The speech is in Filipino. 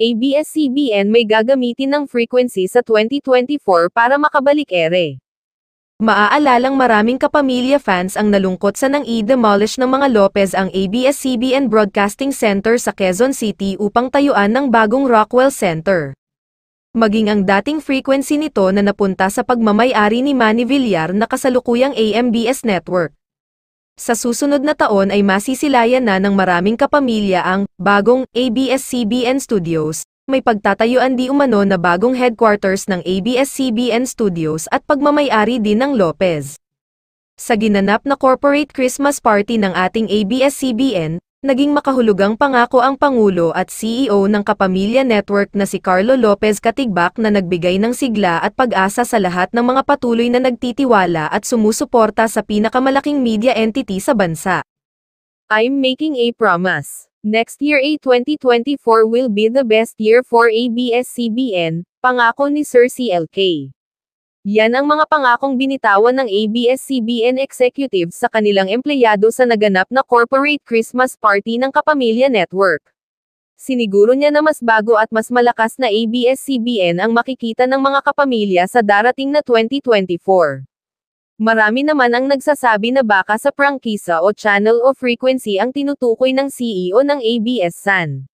ABS-CBN may gagamitin ng frequency sa 2024 para makabalik ere. Maaalalang maraming kapamilya fans ang nalungkot sa nang i-demolish ng mga Lopez ang ABS-CBN Broadcasting Center sa Quezon City upang tayuan ng bagong Rockwell Center. Maging ang dating frequency nito na napunta sa pagmamay-ari ni Manny Villar na kasalukuyang AMBS Network. Sa susunod na taon ay masisilayan na ng maraming kapamilya ang bagong ABS-CBN Studios, may pagtatayuan di umano na bagong headquarters ng ABS-CBN Studios at pagmamay-ari din ng Lopez. Sa ginanap na corporate Christmas party ng ating ABS-CBN, naging makahulugang pangako ang Pangulo at CEO ng Kapamilya Network na si Carlo Lopez Katigbak na nagbigay ng sigla at pag-asa sa lahat ng mga patuloy na nagtitiwala at sumusuporta sa pinakamalaking media entity sa bansa. I'm making a promise. Next year 2024 will be the best year for ABS-CBN, pangako ni Sir CLK. Yan ang mga pangakong binitawan ng ABS-CBN executives sa kanilang empleyado sa naganap na corporate Christmas party ng Kapamilya Network. Siniguro niya na mas bago at mas malakas na ABS-CBN ang makikita ng mga kapamilya sa darating na 2024. Marami naman ang nagsasabi na baka sa prangkisa o channel o frequency ang tinutukoy ng CEO ng ABS-CBN.